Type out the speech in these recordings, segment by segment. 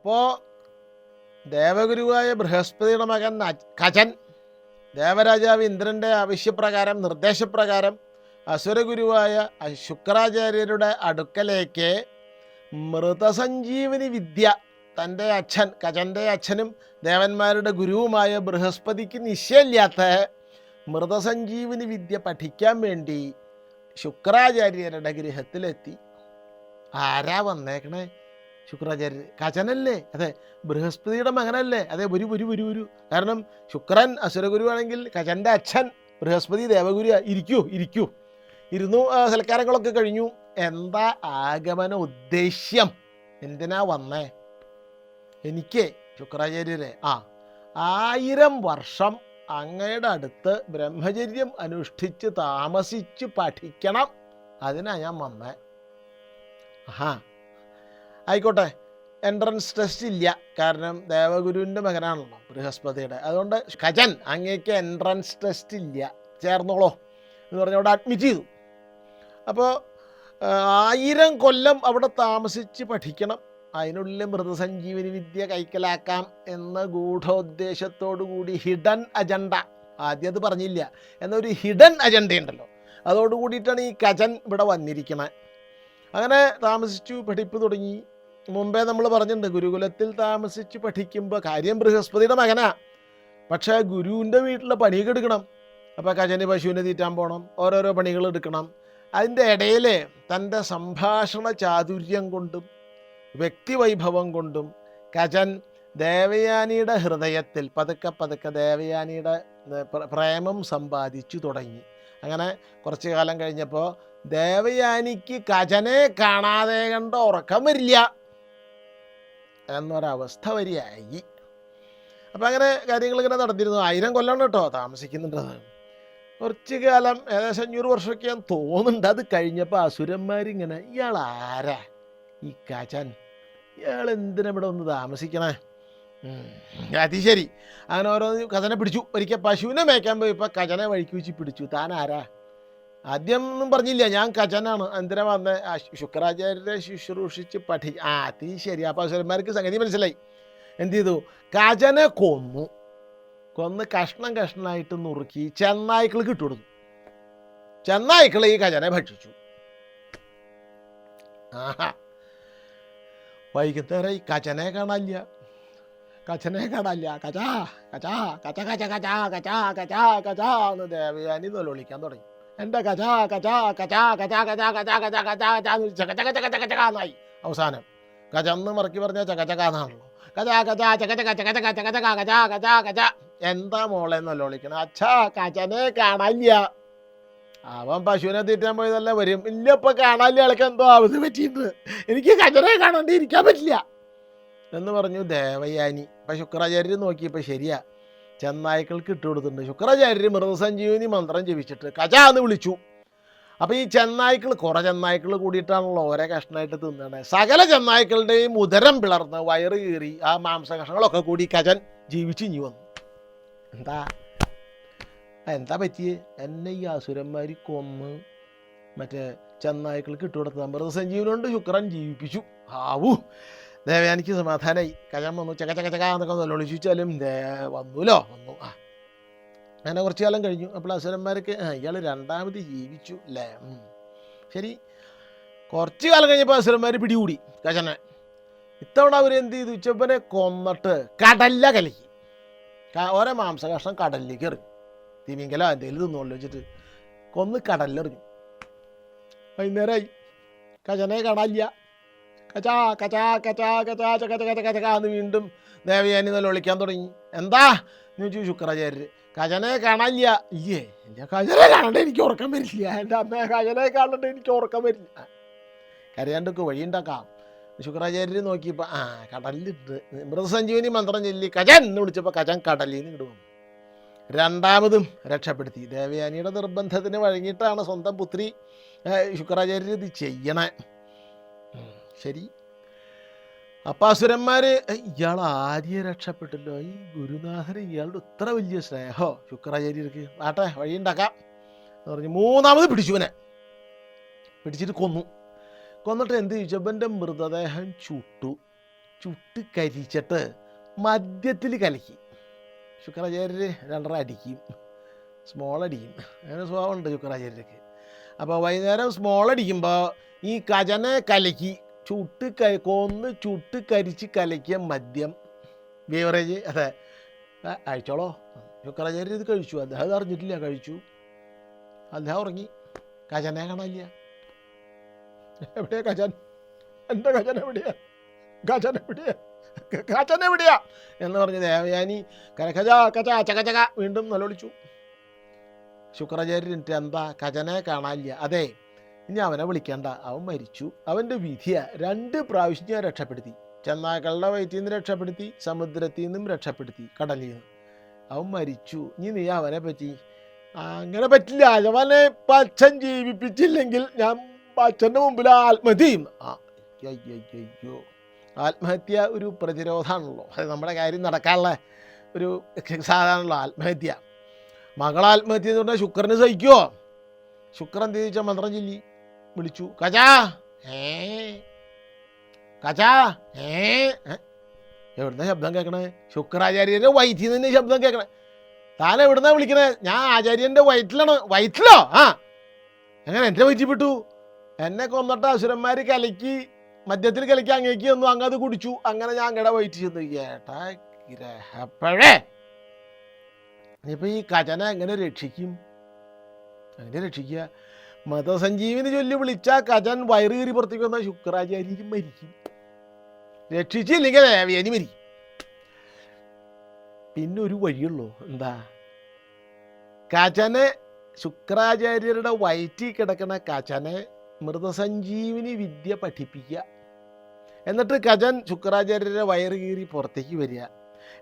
അപ്പോൾ ദേവഗുരുവായ ബൃഹസ്പതിയുടെ മകൻ കചൻ ദേവരാജാവ് ഇന്ദ്രൻ്റെ ആവശ്യപ്രകാരം നിർദ്ദേശപ്രകാരം അസുരഗുരുവായ ശുക്രാചാര്യരുടെ അടുക്കലേക്ക് മൃതസഞ്ജീവനി വിദ്യ തൻ്റെ അച്ഛൻ കചൻ്റെ അച്ഛനും ദേവന്മാരുടെ ഗുരുവുമായ ബൃഹസ്പതിക്ക് നിശ്ചയമില്ലാത്ത മൃതസഞ്ജീവനി വിദ്യ പഠിക്കാൻ വേണ്ടി ശുക്രാചാര്യരുടെ ഗൃഹത്തിലെത്തി. ആരാ വന്നേക്കണേ? ശുക്രാചാര്യർ. കചനല്ലേ? അതെ, ബൃഹസ്പതിയുടെ മകനല്ലേ? അതെ, ഒരു കാരണം ശുക്രൻ അസുരഗുരുവാണെങ്കിൽ കചൻ്റെ അച്ഛൻ ബൃഹസ്പതി ദേവഗുരു. ഇരിക്കൂ. ഇരുന്നു. സൽക്കാരങ്ങളൊക്കെ കഴിഞ്ഞു. എന്താ ആഗമന ഉദ്ദേശ്യം? എന്തിനാ വന്നേ? എനിക്ക് ശുക്രാചാര്യരെ 1000 വർഷം അങ്ങയുടെ അടുത്ത് ബ്രഹ്മചര്യം അനുഷ്ഠിച്ച് താമസിച്ച് പഠിക്കണം. അതിനാ ഞാൻ വന്നേ. ആയിക്കോട്ടെ, എൻട്രൻസ് ടെസ്റ്റ് ഇല്ല, കാരണം ദേവഗുരുവിൻ്റെ മകനാണല്ലോ ബൃഹസ്പതിയുടെ. അതുകൊണ്ട് കചൻ, അങ്ങേക്ക് എൻട്രൻസ് ടെസ്റ്റ് ഇല്ല, ചേർന്നോളോ എന്ന് പറഞ്ഞ് അവിടെ അഡ്മിറ്റ് ചെയ്തു. അപ്പോൾ 1000 കൊല്ലം അവിടെ താമസിച്ച് പഠിക്കണം. അതിനുള്ളിൽ മൃതസഞ്ജീവനി വിദ്യ കൈക്കലാക്കാം എന്ന ഗൂഢോദ്ദേശത്തോടു കൂടി ഹിഡൻ അജണ്ട, ആദ്യം അത് പറഞ്ഞില്ല, എന്നൊരു ഹിഡൻ അജണ്ടയുണ്ടല്ലോ, അതോടുകൂടിയിട്ടാണ് ഈ കചൻ ഇവിടെ വന്നിരിക്കണേ. അങ്ങനെ താമസിച്ചു, പഠിപ്പ് തുടങ്ങി. മുമ്പേ നമ്മൾ പറഞ്ഞിട്ടുണ്ട്, ഗുരുകുലത്തിൽ താമസിച്ച് പഠിക്കുമ്പോൾ കാര്യം ബൃഹസ്പതിയുടെ മകനാ, പക്ഷേ ഗുരുവിൻ്റെ വീട്ടിലെ പണിയൊക്കെ എടുക്കണം. അപ്പോൾ കചന് പശുവിനെ തീറ്റാൻ പോകണം, ഓരോരോ പണികൾ എടുക്കണം. അതിൻ്റെ ഇടയിൽ തൻ്റെ സംഭാഷണ ചാതുര്യം കൊണ്ടും വ്യക്തിവൈഭവം കൊണ്ടും കചൻ ദേവയാനിയുടെ ഹൃദയത്തിൽ പതുക്കെ ദേവയാനിയുടെ പ്രേമം സമ്പാദിച്ചു തുടങ്ങി. അങ്ങനെ കുറച്ചു കാലം കഴിഞ്ഞപ്പോൾ ദേവയാനിക്ക് കചനെ കാണാതെ കണ്ട ഉറക്കം വരില്ല എന്നൊരവസ്ഥ വരികയായി. അപ്പം അങ്ങനെ കാര്യങ്ങളിങ്ങനെ നടന്നിരുന്നു. 1000 കൊല്ലമാണ് കേട്ടോ താമസിക്കുന്നുണ്ടത്. കുറച്ച് കാലം, ഏകദേശം 500 വർഷമൊക്കെ ഞാൻ തോന്നുന്നുണ്ട്. അത് കഴിഞ്ഞപ്പോൾ അസുരന്മാരിങ്ങനെ, ഇയാൾ ആരാ ഈ കചൻ, ഇയാൾ എന്തിനാ ഇവിടെ ഒന്ന് താമസിക്കണേ? അത് ശരി. അങ്ങനെ ഓരോ കചനെ പിടിച്ചു. ഒരിക്കൽ പശുവിനെ മേയ്ക്കാൻ പോയപ്പോൾ കചനെ വഴിക്ക് വെച്ച് പിടിച്ചു. താൻ ആരാ? ആദ്യം ഒന്നും പറഞ്ഞില്ല, ഞാൻ കചനാണ്. എന്തിനാ വന്നേ? ശുക്രാചാര്യരെ ശുശ്രൂഷിച്ച് അത് ശരി. അപ്പോൾ അസുരന്മാർക്ക് സംഗതി മനസ്സിലായി. എന്ത് ചെയ്തു? കചനെ കൊന്ന് കഷ്ണമായിട്ട് നുറുക്കി ചെന്നായ്ക്കൾക്ക് ഇട്ടുകൊടുത്തു. ചെന്നായ്ക്കൾ ഈ കചനെ ഭക്ഷിച്ചു. വൈകുന്നേരം ഈ കചനെ കാണാനില്ല. കചാ എന്ന് ദേവയാനി നൊലവിളിക്കാൻ തുടങ്ങി. എൻ്റെ കചാന്നായി. അവസാനം കചന്ന് മറക്കി പറഞ്ഞ ചകചകാന്നാണല്ലോ. കച എന്താ മോളെ നൊലവിളിക്കണം? അച്ഛാ, കചനെ കാണാനില്ല. അവൻ പശുവിനെ തീറ്റാൻ പോയതല്ലേ, വരും. ഇല്ല, ഇപ്പം കാണാനില്ല, ആൾക്ക് എന്തോ ആവശ്യം പറ്റിയിട്ടുണ്ട്, എനിക്ക് കചനെ കാണാണ്ട് ഇരിക്കാൻ പറ്റില്ല എന്ന് പറഞ്ഞു ദേവയാനി. അപ്പം ശുക്രാചാര്യർ നോക്കിയപ്പോൾ ശരിയാ, ചെന്നായ്ക്കൾക്ക് ഇട്ടുകൊടുത്തിട്ടുണ്ട്. ശുക്രാചാര്യർ മൃതസഞ്ജീവനി മന്ത്രം ജപിച്ചിട്ട് കച എന്ന് വിളിച്ചു. അപ്പോൾ ഈ ചെന്നായ്ക്കൾ, കുറേ ചെന്നായ്ക്കൾ കൂടിയിട്ടാണല്ലോ ഓരോ കഷ്ണമായിട്ട് തിന്നണേ. സകല ചെന്നായ്ക്കളുടെയും ഉദരം പിളർന്ന് വയറ് കീറി ആ മാംസ കഷ്ണങ്ങളൊക്കെ കൂടി കചൻ ജീവിച്ച് ഇനി വന്നു. എന്താ പറ്റിയേ? എന്നെ ഈ അസുരന്മാർ കൊന്ന് മറ്റേ ചെന്നായ്ക്കൾക്ക് ഇട്ടുകൊടുത്ത മൃതസഞ്ജീവനി കൊണ്ട് ശുക്രൻ ജീവിപ്പിച്ചു. ദേവയാനിക്ക് സമാധാനമായി. കചൻ വന്നു. ചകന്നൊക്കെ നൊലൊളിച്ചാലും വന്നു. അങ്ങനെ കുറച്ചു കാലം കഴിഞ്ഞു. അപ്പോൾ അസുരന്മാർക്ക് ഇയാൾ രണ്ടാമത് ജീവിച്ചു അല്ലേ? ശരി. കുറച്ച് കാലം കഴിഞ്ഞപ്പോൾ അസുരന്മാർ പിടികൂടി കചനെ. ഇത്തവണ അവർ എന്ത് ചെയ്തു? ഉച്ചപ്പനെ കൊന്നിട്ട് കടലില കലക്കി. ഓരോ മാംസകഷ്ണം കടലിലേക്ക് എറിഞ്ഞു. തിമിംഗലോ എന്തെങ്കിലും തിന്നോളൂ വെച്ചിട്ട് കൊന്ന് കടലിലെറിഞ്ഞു. വൈകുന്നേരമായി. കചനെ കാണാനില്ല. എന്ന് വീണ്ടും ദേവയാനി നല്ല വിളിക്കാൻ തുടങ്ങി. എന്താ എന്ന് ചോദിച്ചു ശുക്രാചാര്യർ. കചനെ കാണാനില്ല. ഇല്ലേ, എൻ്റെ കചനെ കാണണ്ട, എനിക്ക് ഉറക്കം വരില്ല. എൻ്റെ അമ്മ, കചനെ കാണണ്ട, എനിക്ക് ഉറക്കം വരില്ല. കരയാണ്ടൊക്കെ വഴിയുണ്ടാക്കാം. ശുക്രാചാര്യർ നോക്കിയപ്പോൾ കടലിലിട്ട് മൃതസഞ്ജീവനി മന്ത്രം ചൊല്ലി കചൻ എന്ന് വിളിച്ചപ്പോൾ കചൻ കടലിൽ നിന്ന് ഇങ്ങോട്ട് വന്നു. രണ്ടാമതും രക്ഷപ്പെടുത്തി. ദേവയാനിയുടെ നിർബന്ധത്തിന് വഴങ്ങിയിട്ടാണ് സ്വന്തം പുത്രി ശുക്രാചാര്യർ ഇത് ചെയ്യണേ. ശരി. അപ്പം അസുരന്മാർ, ഇയാൾ ആദ്യം രക്ഷപ്പെട്ടല്ലോ, ഈ ഗുരുനാഥന് ഇയാളുടെ ഇത്ര വലിയ സ്നേഹമോ ശുക്രാചാര്യർക്ക്, ആട്ടെ വഴിയുണ്ടാക്കാം എന്ന് പറഞ്ഞ് മൂന്നാമത് പിടിച്ചുവനെ. പിടിച്ചിട്ട് കൊന്നിട്ട് എന്ത് ചോദിച്ചപ്പോൾ എൻ്റെ മൃതദേഹം ചുട്ടു. ചുട്ട് കരിച്ചിട്ട് മദ്യത്തിൽ കലക്കി. ശുക്രാചാര്യർ രണ്ടര അടിക്കും, സ്മോൾ അടിക്കും. അങ്ങനെ സ്വഭാവമുണ്ട് ശുക്രാചാര്യർക്ക്. അപ്പോൾ വൈകുന്നേരം സ്മോൾ അടിക്കുമ്പോൾ ഈ കജനെ കലക്കി കൊന്ന് ചുട്ട് കരിച്ച് കലക്കിയ മദ്യം ബീവറേജ് അതെ അയച്ചോളോ. ശുക്രാചാര്യർ ഇത് കഴിച്ചു. അദ്ദേഹം ഇത് അറിഞ്ഞിട്ടില്ല, കഴിച്ചു. അദ്ദേഹം ഉറങ്ങി. കജനെ കാണാനില്ല. എവിടെയാ കജൻ? എൻ്റെ കജൻ എവിടെയാ? കജൻ എവിടെയാ? കജൻ എവിടെയാ എന്ന് പറഞ്ഞ് ദേവയാനി കരഖജ കച ചകചക വീണ്ടും നിലവിളിച്ചു. ശുക്രാചാര്യൻ എന്താ കജനെ കാണാനില്ല? അതെ, ഇനി അവനെ വിളിക്കേണ്ട, അവൻ മരിച്ചു. അവൻ്റെ വിധിയ 2 പ്രാവശ്യം ഞാൻ രക്ഷപ്പെടുത്തി. ചെന്നാക്കളുടെ വയറ്റിൽ നിന്ന് രക്ഷപ്പെടുത്തി, സമുദ്രത്തിൽ നിന്നും രക്ഷപ്പെടുത്തി, കടലിൽ നിന്ന്. അവൻ മരിച്ചു. ഇനി നീ അവനെ പറ്റി അങ്ങനെ പറ്റില്ല. അവനെ അച്ഛൻ ജീവിപ്പിച്ചില്ലെങ്കിൽ ഞാൻ അച്ഛൻ്റെ മുമ്പിൽ ആത്മഹത്യ ചെയ്യും. അയ്യോ, ആത്മഹത്യ ഒരു പ്രതിരോധമാണല്ലോ. അത് നമ്മുടെ കാര്യം നടക്കാനുള്ള ഒരു സാധാരണല്ലോ ആത്മഹത്യ. മകൾ ആത്മഹത്യ എന്ന് പറഞ്ഞാൽ ശുക്രന് സഹിക്കുമോ? ശുക്രൻ തിരിച്ച മന്ത്രം ചൊല്ലി വിളിച്ചു, കജാ കജാ. എവിടുന്ന ശബ്ദം കേൾക്കണേ? ശുക്രാചാര്യൻ്റെ വയറ്റിൽ നിന്ന് ശബ്ദം കേൾക്കണേ. താൻ എവിടുന്നാ വിളിക്കണേ? ഞാൻ ആചാര്യൻ്റെ വയറ്റിലാണ്. വയറ്റിലോ? എങ്ങനെ എൻ്റെ വയറ്റിൽ പെട്ടു? എന്നെ കൊന്നിട്ട് അസുരന്മാർ കലക്കി മദ്യത്തിൽ കലക്കി അങ്ങേക്ക് ഒന്നും അങ്ങത് കുടിച്ചു. അങ്ങനെ ഞാൻ അങ്ങടെ വയറ്റിൽ ചെന്ന്. ഏട്ടാ ഗ്രഹപ്പഴേ, ഇനിയിപ്പോൾ ഈ കജനെ എങ്ങനെ രക്ഷിക്കും? അങ്ങനെ രക്ഷിക്കുക, മതസഞ്ജീവിനി ചൊല്ലി വിളിച്ചാൽ കജൻ വയറ് കീറി പുറത്തേക്ക് വന്നാൽ ശുക്രാചാര്യരും മരിക്കും. രക്ഷിച്ചില്ലെങ്കിൽ ദേവയാനി മരിക്കും. പിന്നെ ഒരു വഴിയുള്ളൂ. എന്താ? കജനെ, ശുക്രാചാര്യരുടെ വയറ്റിൽ കിടക്കുന്ന കജനെ മൃതസഞ്ജീവിനി വിദ്യ പഠിപ്പിക്കുക. എന്നിട്ട് കജൻ ശുക്രാചാര്യരുടെ വയറ് കീറി പുറത്തേക്ക് വരിക.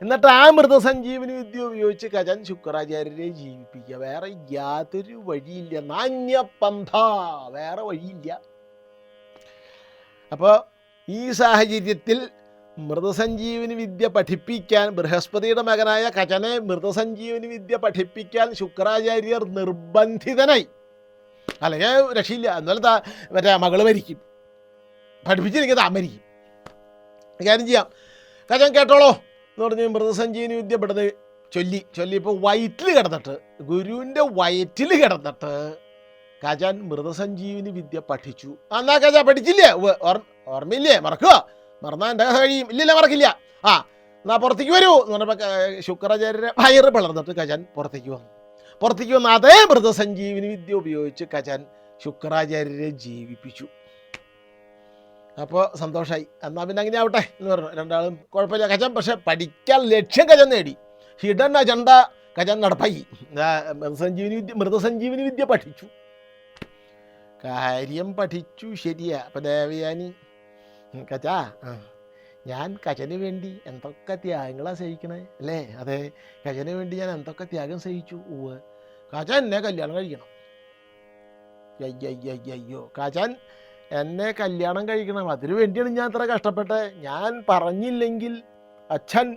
എന്നിട്ട് ആ മൃതസഞ്ജീവിനി വിദ്യ ഉപയോഗിച്ച് കജൻ ശുക്രാചാര്യരെ ജീവിപ്പിക്കുക. വേറെ യാതൊരു വഴിയില്ല. നാണ്യപന്ഥ, വേറെ വഴിയില്ല. അപ്പോൾ ഈ സാഹചര്യത്തിൽ മൃതസഞ്ജീവിനി വിദ്യ പഠിപ്പിക്കാൻ, ബൃഹസ്പതിയുടെ മകനായ കജനെ മൃതസഞ്ജീവിനി വിദ്യ പഠിപ്പിക്കാൻ ശുക്രാചാര്യർ നിർബന്ധിതനായി. അല്ലെങ്കിൽ രക്ഷയില്ല. എന്നാലും മറ്റേ മകള് മരിക്കും. പഠിപ്പിച്ചിരിക്കുന്നത് താൻ മരിക്കും. കാര്യം ചെയ്യാം, കജൻ കേട്ടോളോ എന്ന് പറഞ്ഞ് മൃതസഞ്ജീവിനി വിദ്യ പെടുന്നത് ചൊല്ലിപ്പോൾ വയറ്റിൽ കിടന്നിട്ട്, ഗുരുവിൻ്റെ വയറ്റിൽ കിടന്നിട്ട് കജൻ മൃതസഞ്ജീവിനി വിദ്യ പഠിച്ചു. എന്നാ കജ പഠിച്ചില്ലേ? ഓർമ്മയില്ലേ? മറക്കുക? മറന്നാൽ എൻ്റെ കഥ കഴിയും. ഇല്ലില്ല, മറക്കില്ല. എന്നാ പുറത്തേക്ക് വരൂ എന്ന് പറഞ്ഞപ്പോൾ ശുക്രാചാര്യരെ വയറ് പിളർന്നിട്ട് കജൻ പുറത്തേക്ക് വന്ന് അതേ മൃതസഞ്ജീവിനി വിദ്യ ഉപയോഗിച്ച് കജൻ ശുക്രാചാര്യരെ ജീവിപ്പിച്ചു. അപ്പോൾ സന്തോഷമായി. എന്നാൽ പിന്നെ അങ്ങനെ ആവട്ടെ എന്ന് പറഞ്ഞു. രണ്ടാളും കുഴപ്പമില്ല. കജൻ പക്ഷെ പഠിക്കാൻ ലക്ഷ്യം കജൻ നേടി. Hidden agenda കജൻ നടപ്പായി. മൃതസഞ്ജീവിനി വിദ്യ പഠിച്ചു. കാര്യം പഠിച്ചു, ശരിയാ. അപ്പം ദേവയാനി, കജാ, ഞാൻ കജന് വേണ്ടി എന്തൊക്കെ ത്യാഗങ്ങളാണ് സഹിക്കണേ അല്ലേ? അതെ, കജന് വേണ്ടി ഞാൻ എന്തൊക്കെ ത്യാഗം സഹിച്ചു. കജൻ എന്നെ കല്യാണം കഴിക്കണം. അയ്യോ, കജൻ എന്നെ കല്യാണം കഴിക്കണം. അതിനു വേണ്ടിയാണ് ഞാൻ അത്ര കഷ്ടപ്പെട്ടെ. ഞാൻ പറഞ്ഞില്ലെങ്കിൽ അച്ഛൻ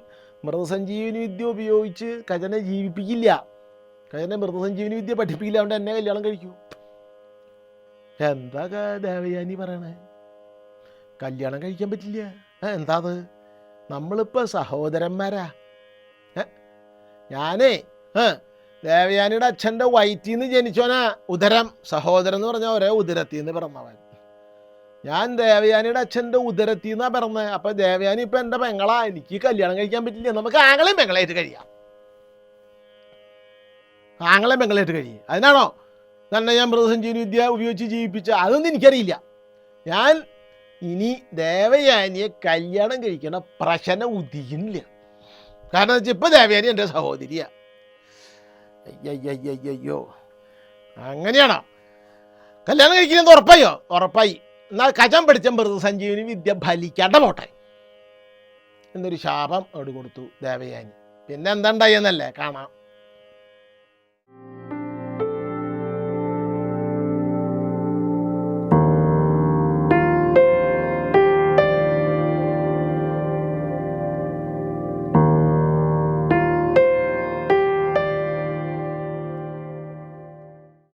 മൃതസഞ്ജീവിനി വിദ്യ ഉപയോഗിച്ച് കജനെ ജീവിപ്പിക്കില്ല. കജനെ മൃതസഞ്ജീവിനി വിദ്യ പഠിപ്പിക്കില്ല. അതുകൊണ്ട് എന്നെ കല്യാണം കഴിക്കൂ. എന്താ ദേവയാനി പറയണേ? കല്യാണം കഴിക്കാൻ പറ്റില്ല. എന്താ അത്? നമ്മളിപ്പോൾ സഹോദരന്മാരാ. ഞാനേ ദേവയാനിയുടെ അച്ഛൻ്റെ വയറ്റിൽ നിന്ന് ജനിച്ചോനാ. ഉദരം, സഹോദരൻ എന്ന് പറഞ്ഞാൽ ഒരേ ഉദരത്തിൽ നിന്ന് പിറന്നവൻ. ഞാൻ ദേവയാനിയുടെ അച്ഛൻ്റെ ഉദരത്തിൽ നിന്നാണ് പിറന്നത്. അപ്പം ദേവയാനി ഇപ്പം എൻ്റെ പെങ്ങളാ. എനിക്ക് കല്യാണം കഴിക്കാൻ പറ്റില്ല. നമുക്ക് ആങ്ങളെയും പെങ്ങളായിട്ട് കഴിയാം. ആങ്ങളെയും പെങ്ങളായിട്ട് കഴിയും. അതിനാണോ തന്നെ ഞാൻ മൃതസഞ്ജീവനി വിദ്യ ഉപയോഗിച്ച് ജീവിപ്പിച്ച? അതൊന്നും എനിക്കറിയില്ല. ഞാൻ ഇനി ദേവയാനിയെ കല്യാണം കഴിക്കണ പ്രശ്നം ഉദിക്കുന്നില്ല. കാരണം വെച്ചാൽ ഇപ്പം ദേവയാനി എൻ്റെ സഹോദരിയാണ്. അയ്യോ, അങ്ങനെയാണോ? കല്യാണം കഴിക്കുന്നത് ഉറപ്പായോ? ഉറപ്പായി. എന്നാൽ കജൻ പഠിച്ച മൃതസഞ്ജീവനി വിദ്യ ഫലിക്കാണ്ട പോട്ടെ എന്നൊരു ശാപം അവിടെ കൊടുത്തു ദേവയാനി. പിന്നെ എന്താണ്ടായെന്നല്ലേ കാണാം.